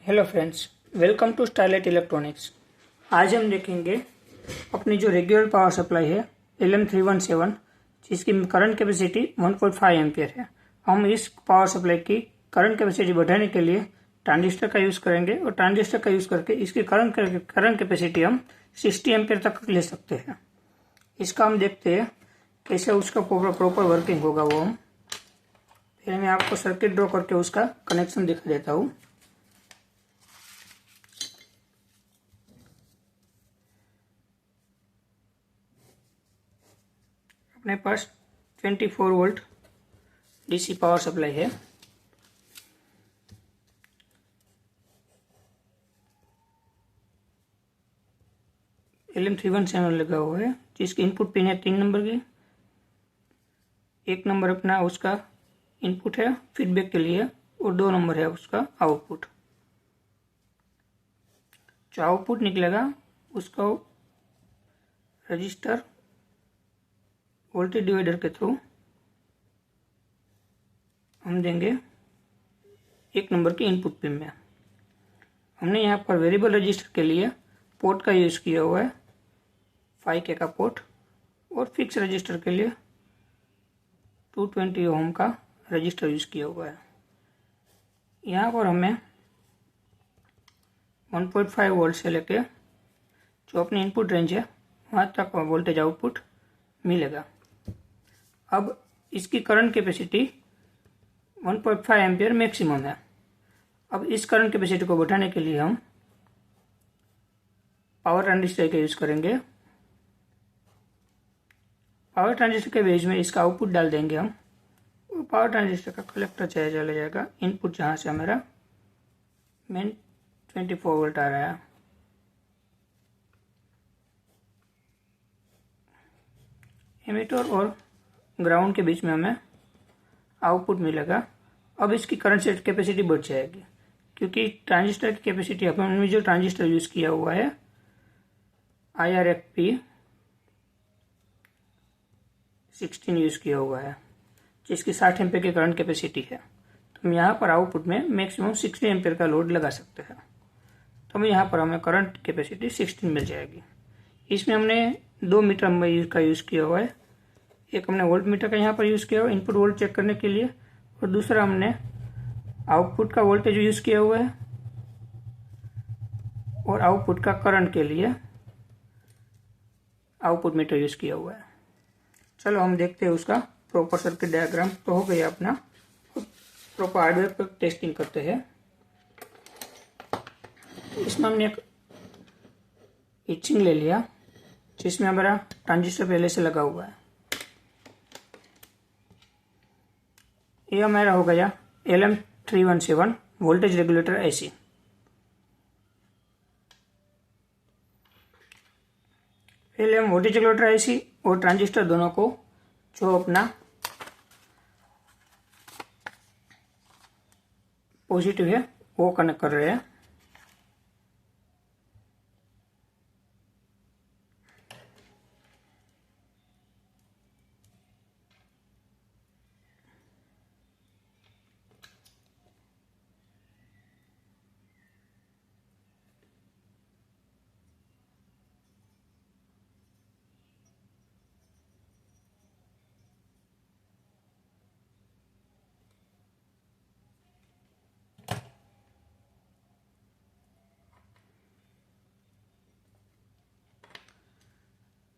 Hello friends, welcome to Starlight electronics. आज हम देखेंगे अपनी जो रेगुलर पावर सप्लाई है LM317, जिसकी करंट कैपेसिटी 1.5 एम्पियर है। हम इस पावर सप्लाई की करंट कैपेसिटी बढ़ाने के लिए ट्रांजिस्टर का यूज़ करेंगे और ट्रांजिस्टर का यूज़ करके इसकी करंट कैपेसिटी हम 60 एम्पियर तक ले सकते हैं। इसका हम देखते हैं कैसे उसका प्रॉपर वर्किंग होगा। वो हम फिर मैं आपको सर्किट ड्रॉ करके उसका कनेक्शन दिखा देता हूँ। अपने पास 24 वोल्ट डीसी पावर सप्लाई है। LM317 लगा हुआ है, जिसकी इनपुट पिन है 3 नंबर की। 1 नंबर अपना उसका इनपुट है फीडबैक के लिए और 2 नंबर है उसका आउटपुट। जो आउटपुट निकलेगा उसको रजिस्टर वोल्टेज डिवाइडर के थ्रू हम देंगे 1 नंबर की इनपुट पिन में। हमने यहाँ पर वेरिएबल रजिस्टर के लिए पोर्ट का यूज़ किया हुआ है 5K का पोर्ट, और फिक्स रजिस्टर के लिए 220 ओम का रजिस्टर यूज़ किया हुआ है। यहाँ पर हमें 1.5 वोल्ट से लेके जो अपनी इनपुट रेंज है वहाँ तक वोल्टेज आउटपुट मिलेगा। अब इसकी करंट कैपेसिटी 1.5 एम्पियर मैक्सिमम है। अब इस करंट कैपेसिटी को बढ़ाने के लिए हम पावर ट्रांजिस्टर का यूज़ करेंगे। पावर ट्रांजिस्टर के बेस में इसका आउटपुट डाल देंगे हम, और पावर ट्रांजिस्टर का कलेक्टर चला जाएगा इनपुट, जहाँ से हमारा मेन 24 वोल्ट आ रहा है। एमीटर और ग्राउंड के बीच में हमें आउटपुट मिलेगा। अब इसकी करंट कैपेसिटी बढ़ जाएगी, क्योंकि ट्रांजिस्टर की कैपेसिटी अपन ने जो ट्रांजिस्टर यूज़ किया हुआ है IRFP 16 यूज़ किया हुआ है, जिसकी 60 एम्पियर की करंट कैपेसिटी है। तो हम यहाँ पर आउटपुट में मैक्सिमम 60 एम्पियर का लोड लगा सकते हैं। तो हम यहाँ पर हमें करंट कैपेसिटी 16 मिल जाएगी। इसमें हमने 2 मीटर का यूज़ किया हुआ है। एक हमने वोल्ट मीटर का यहाँ पर यूज़ किया हुआ है इनपुट वोल्ट चेक करने के लिए, और दूसरा हमने आउटपुट का वोल्टेज यूज़ किया हुआ है और आउटपुट का करंट के लिए आउटपुट मीटर यूज़ किया हुआ है। चलो हम देखते हैं उसका प्रॉपर सर्किट डायग्राम। तो हो गया अपना, प्रॉपर हार्डवेयर पर टेस्टिंग करते हैं। इसमें हमने एक इचिंग ले लिया, जिसमें हमारा ट्रांजिस्टर पहले से लगा हुआ है। ये हमारा हो गया LM317 वोल्टेज रेगुलेटर AC। पहले हम वोल्टेज रेगुलेटर AC और ट्रांजिस्टर दोनों को जो अपना पॉजिटिव है वो कनेक्ट कर रहे हैं।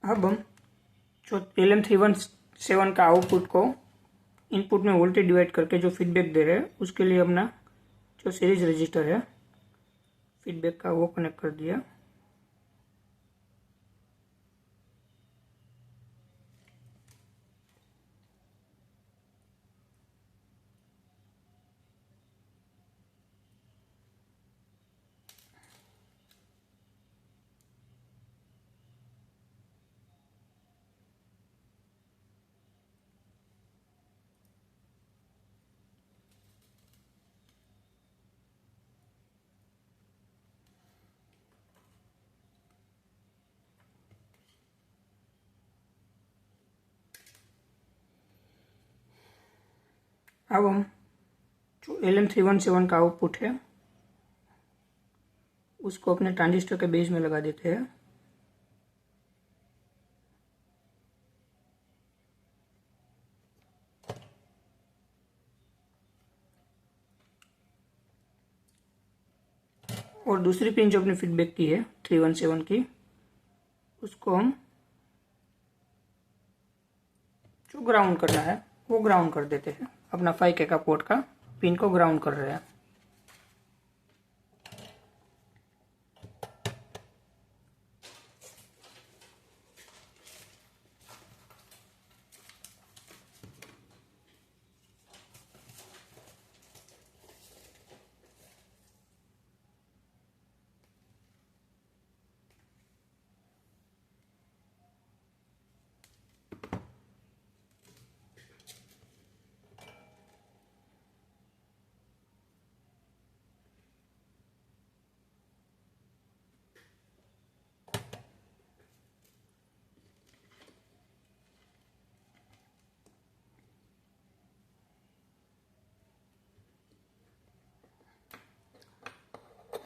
अब हम जो LM317 का आउटपुट को इनपुट में वोल्टेज डिवाइड करके जो फीडबैक दे रहे हैं, उसके लिए अपना जो सीरीज रजिस्टर है फीडबैक का वो कनेक्ट कर दिया। अब हम जो LM317 का आउटपुट है उसको अपने ट्रांजिस्टर के बेस में लगा देते हैं। और दूसरी पिन जो अपने फीडबैक की है 317 की, उसको हम जो ग्राउंड करना है वो ग्राउंड कर देते हैं। अपना 5K का पोर्ट का पिन को ग्राउंड कर रहे हैं।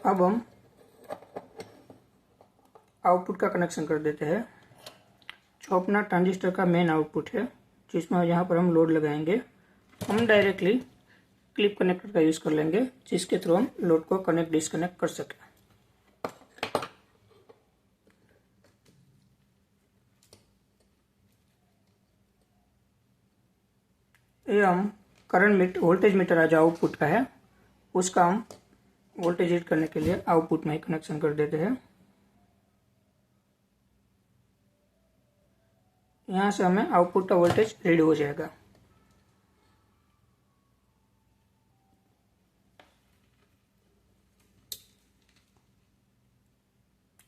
अब हम आउटपुट का कनेक्शन कर देते हैं। जो अपना ट्रांजिस्टर का मेन आउटपुट है, जिसमें यहाँ पर हम लोड लगाएंगे, हम डायरेक्टली क्लिप कनेक्टर का यूज़ कर लेंगे, जिसके थ्रू हम लोड को कनेक्ट डिस्कनेक्ट कर सकें। ये हम करंट वोल्टेज मीटर आज आउटपुट का है, उसका हम वोल्टेज रीड करने के लिए आउटपुट में ही कनेक्शन कर देते हैं। यहाँ से हमें आउटपुट का वोल्टेज रीड हो जाएगा।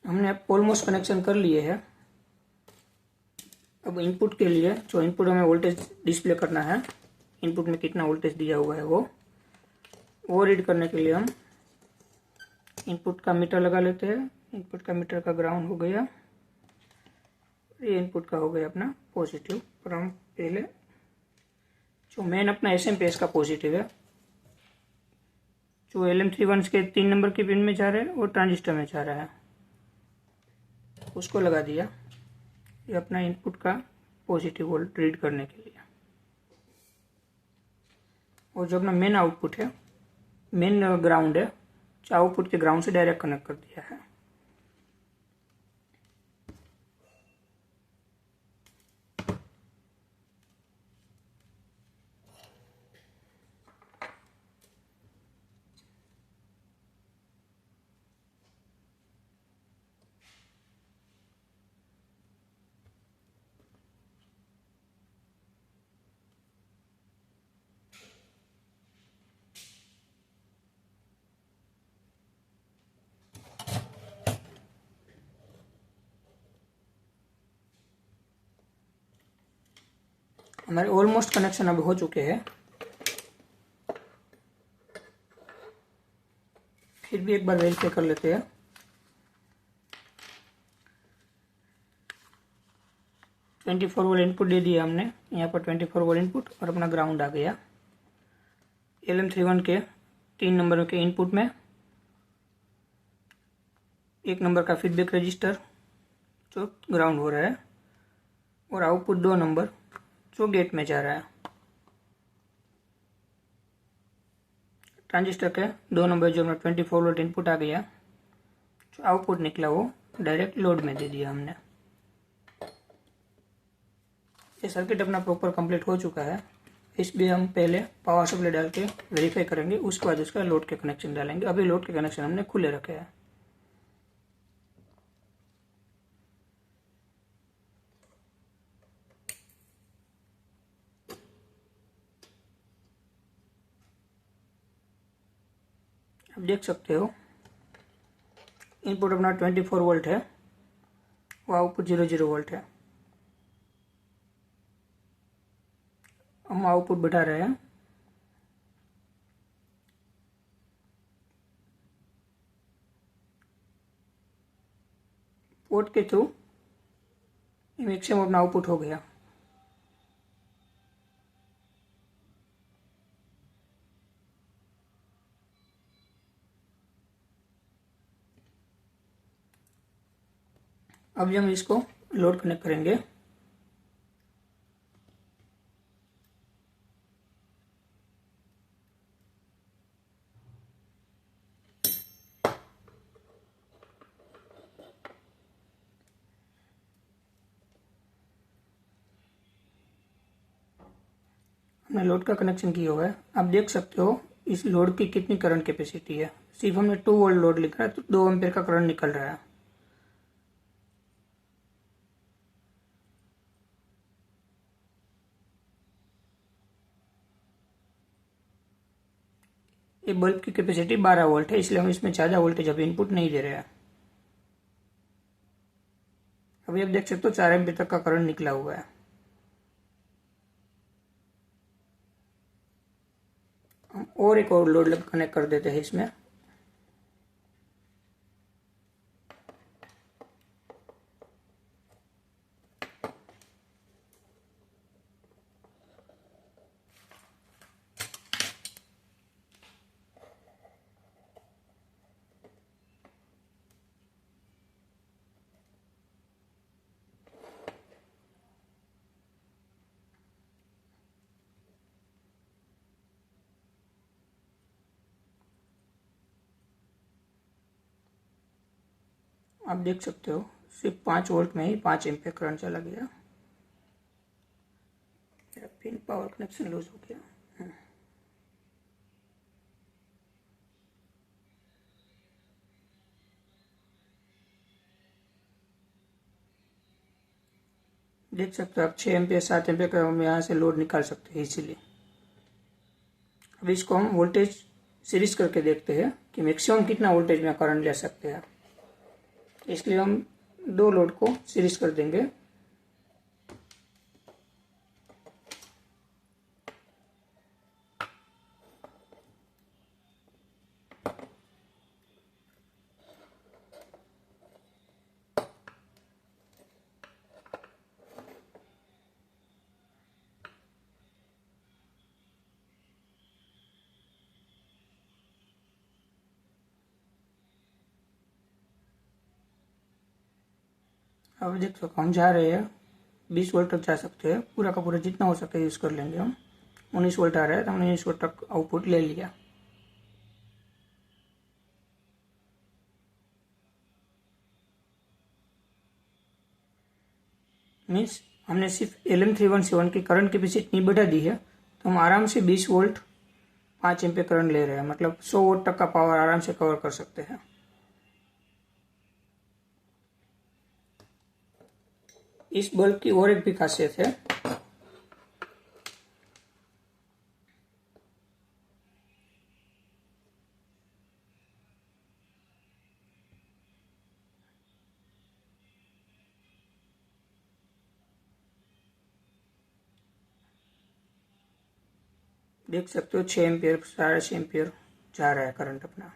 हमने ऑलमोस्ट कनेक्शन कर लिए है। अब इनपुट के लिए जो इनपुट हमें वोल्टेज डिस्प्ले करना है, इनपुट में कितना वोल्टेज दिया हुआ है वो रीड करने के लिए हम इनपुट का मीटर लगा लेते हैं। इनपुट का मीटर का ग्राउंड हो गया, ये इनपुट का हो गया अपना पॉजिटिव। पर हम पहले जो मेन अपना एसएमपीएस का पॉजिटिव है, जो LM31 के 3 नंबर की पिन में जा रहा है वो ट्रांजिस्टर में जा रहा है, उसको लगा दिया। ये अपना इनपुट का पॉजिटिव वोल्ट रीड करने के लिए। और जो अपना मेन आउटपुट है, मेन ग्राउंड है, जो आउटपुट के ग्राउंड से डायरेक्ट कनेक्ट कर दिया है। हमारे ऑलमोस्ट कनेक्शन अब हो चुके हैं। फिर भी एक बार वेरीफाई कर लेते हैं। ट्वेंटी 24 वोल्ट इनपुट दे दिया हमने, यहाँ पर 24 वोल्ट इनपुट और अपना ग्राउंड आ गया। LM31 के 3 नंबर के इनपुट में 1 नंबर का फीडबैक रजिस्टर जो ग्राउंड हो रहा है, और आउटपुट 2 नंबर जो गेट में जा रहा है। ट्रांजिस्टर के 2 नंबर जो अपना 24 वोल्ट इनपुट आ गया, जो आउटपुट निकला वो डायरेक्ट लोड में दे दिया हमने। ये सर्किट अपना प्रॉपर कंप्लीट हो चुका है। इसमें हम पहले पावर सप्लाई डाल के वेरीफाई करेंगे, उसके बाद उसका लोड के कनेक्शन डालेंगे। अभी लोड के कनेक्शन हमने खुले रखे हैं। आप देख सकते हो इनपुट अपना 24 वोल्ट है, वो आउटपुट 00 वोल्ट है। हम आउटपुट बढ़ा रहे हैं। पोर्ट के थ्रू मैक्सिमम अपना आउटपुट हो गया। अब हम इसको लोड कनेक्ट करेंगे। हमने लोड का कनेक्शन किया हुआ है। आप देख सकते हो इस लोड की कितनी करंट कैपेसिटी है। सिर्फ हमने 2 वोल्ट लोड लिखा है तो 2 एम्पीयर का करंट निकल रहा है। ये बल्ब की कैपेसिटी 12 वोल्ट है, इसलिए हम इसमें ज़्यादा वोल्टेज अभी इनपुट नहीं दे रहे हैं। अभी आप देख सकते हो 4 एम्पीयर तक का करंट निकला हुआ है। हम और एक और लोड कनेक्ट कर देते हैं इसमें। आप देख सकते हो सिर्फ 5 वोल्ट में ही 5 एम्पीयर करंट चला गया। मेरा पिन पावर कनेक्शन लूज हो गया। देख सकते हो आप 6 एम्पीयर 7 एम्पीयर का हम यहाँ से लोड निकाल सकते हैं इजीली। अब इसको हम वोल्टेज सीरीज करके देखते हैं कि मैक्सिमम कितना वोल्टेज में करंट ले सकते हैं। इसलिए हम 2 लोड को सीरीज कर देंगे। अब देख सकते हम जा रहे हैं 20 वोल्ट तक जा सकते हैं। पूरा का पूरा जितना हो सके यूज़ कर लेंगे हम। 19 वोल्ट आ रहा है तो हमने 19 वोल्ट तक आउटपुट ले लिया। मीन्स हमने सिर्फ LM317 की करंट कैपेसिटी नहीं बढ़ा दी है तो हम आराम से 20 वोल्ट 5 एम्पीयर करंट ले रहे हैं। मतलब 100 वोल्ट तक का पावर आराम से कवर कर सकते हैं। इस बल्ब की और एक भी खासियत है। देख सकते हो 6 एम्पीयर 6.5 एम्पीयर जा रहा है करंट अपना।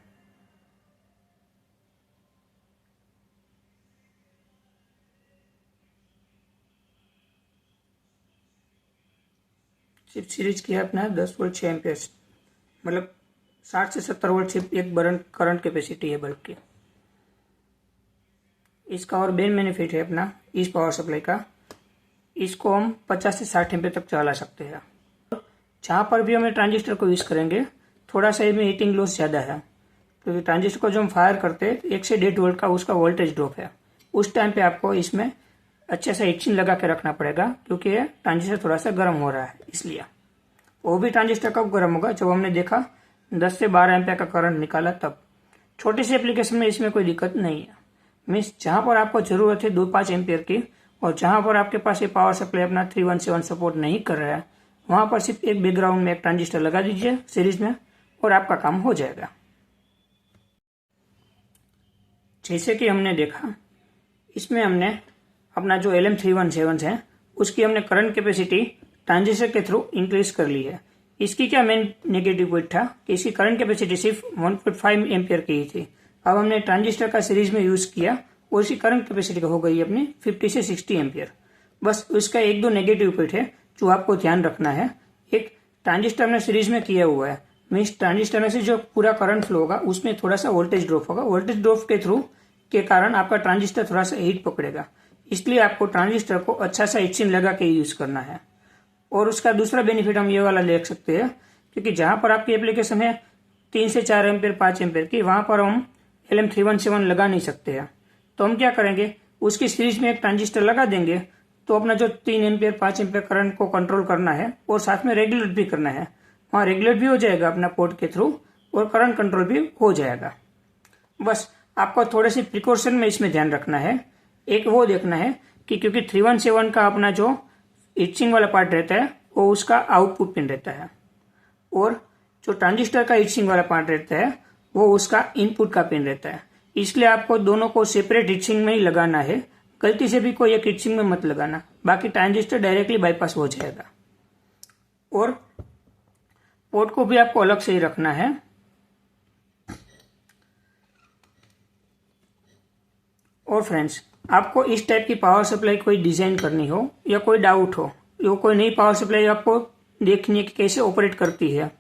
सिर्फ सीरीज किया अपना 10 वोल्ट 6 एम्पीयर, मतलब 60 से 70 वोल्ट सिर्फ एक करंट कैपेसिटी है बल्ब की। इसका और मेन बेनिफिट है अपना इस पावर सप्लाई का, इसको हम 50 से 60 एम्पीयर तक चला सकते हैं। जहाँ पर भी हमें ट्रांजिस्टर को यूज़ करेंगे थोड़ा सा इसमें हीटिंग लॉस ज़्यादा है, क्योंकि ट्रांजिस्टर को जो हम फायर करते हैं 1 से 1.5 वोल्ट का उसका वोल्टेज ड्रॉप है। उस टाइम पे आपको इसमें अच्छे से हीटिंग लगा के रखना पड़ेगा, क्योंकि ये ट्रांजिस्टर थोड़ा सा गर्म हो रहा है। इसलिए वो भी ट्रांजिस्टर कब गर्म होगा, जब हमने देखा 10 से 12 एम्पीयर का करंट निकाला तब। छोटी सी एप्लीकेशन में इसमें कोई दिक्कत नहीं है। मीन्स जहाँ पर आपको ज़रूरत है 2-5 एम्पीयर की, और जहाँ पर आपके पास ये पावर सप्लाई अपना 317 सपोर्ट नहीं कर रहा है, वहाँ पर सिर्फ एक बैकग्राउंड में एक ट्रांजिस्टर लगा दीजिए सीरीज में और आपका काम हो जाएगा। जैसे कि हमने देखा इसमें हमने अपना जो LM317 है उसकी हमने करंट कैपेसिटी ट्रांजिस्टर के थ्रू इंक्रीज कर ली है। इसकी क्या मेन नेगेटिव पॉइंट था कि इसकी करंट कैपेसिटी सिर्फ 1.5 एम्पीयर की ही थी। अब हमने ट्रांजिस्टर का सीरीज में यूज किया और इसकी करंट कैपेसिटी हो गई अपनी 50 से 60 एम्पीयर। बस उसका 1-2 नेगेटिव पॉइंट है जो आपको ध्यान रखना है। एक, ट्रांजिस्टर हमने सीरीज में किया हुआ है, मीन्स ट्रांजिस्टर में से जो पूरा करंट फ्लो होगा उसमें थोड़ा सा वोल्टेज ड्रॉप होगा। वोल्टेज ड्रॉप के थ्रू के कारण आपका ट्रांजिस्टर थोड़ा सा हीट पकड़ेगा, इसलिए आपको ट्रांजिस्टर को अच्छा सा इचिंग लगा के यूज करना है। और उसका दूसरा बेनिफिट हम ये वाला देख सकते हैं, क्योंकि जहां पर आपकी एप्लीकेशन है 3 से 4 एम्पेयर 5 एम्पेयर की, वहां पर हम LM317 लगा नहीं सकते हैं। तो हम क्या करेंगे, उसकी सीरीज में एक ट्रांजिस्टर लगा देंगे, तो अपना जो 3 एम्पेयर 5 एम्पेयर करंट को कंट्रोल करना है और साथ में रेगुलेट भी करना है, वहाँ रेगुलेट भी हो जाएगा अपना पोर्ट के थ्रू और करंट कंट्रोल भी हो जाएगा। बस आपको थोड़े से प्रिकॉशन में इसमें ध्यान रखना है। एक वो देखना है कि क्योंकि 317 का अपना जो इचिंग वाला पार्ट रहता है वो उसका आउटपुट पिन रहता है, और जो ट्रांजिस्टर का इचिंग वाला पार्ट रहता है वो उसका इनपुट का पिन रहता है। इसलिए आपको दोनों को सेपरेट इचिंग में ही लगाना है, गलती से भी कोई एक इचिंग में मत लगाना, बाकी ट्रांजिस्टर डायरेक्टली बाईपास हो जाएगा। और पोर्ट को भी आपको अलग से ही रखना है। और फ्रेंड्स, आपको इस टाइप की पावर सप्लाई कोई डिजाइन करनी हो या कोई डाउट हो, या कोई नई पावर सप्लाई आपको देखनी है कि कैसे ऑपरेट करती है,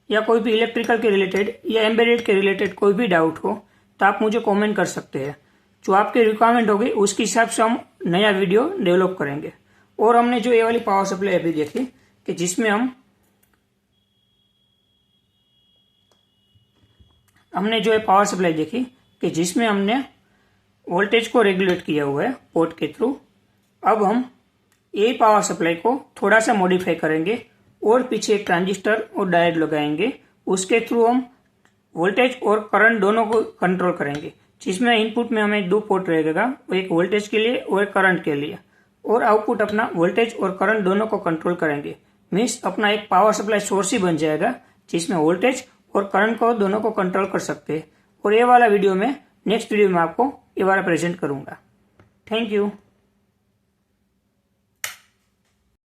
या कोई भी इलेक्ट्रिकल के रिलेटेड या एम्बेडेड के रिलेटेड कोई भी डाउट हो, तो आप मुझे कमेंट कर सकते हैं। जो आपकी रिक्वायरमेंट होगी उसके हिसाब से हम नया वीडियो डेवलप करेंगे। और हमने जो ये वाली पावर सप्लाई अभी देखी कि जिसमें हमने जो पावर सप्लाई देखी कि जिसमें हमने वोल्टेज को रेगुलेट किया हुआ है पोर्ट के थ्रू। अब हम ये पावर सप्लाई को थोड़ा सा मॉडिफाई करेंगे और पीछे एक ट्रांजिस्टर और डायोड लगाएंगे, उसके थ्रू हम वोल्टेज और करंट दोनों को कंट्रोल करेंगे। जिसमें इनपुट में हमें 2 पोर्ट रहेगा, वो एक वोल्टेज के लिए और एक करंट के लिए, और आउटपुट अपना वोल्टेज और करंट दोनों को कंट्रोल करेंगे। मीन्स अपना एक पावर सप्लाई सोर्स ही बन जाएगा जिसमें वोल्टेज और करंट को दोनों को कंट्रोल कर सकते हैं। और ये वाला वीडियो में नेक्स्ट वीडियो में आपको ये वाला प्रेजेंट करूंगा। Thank you.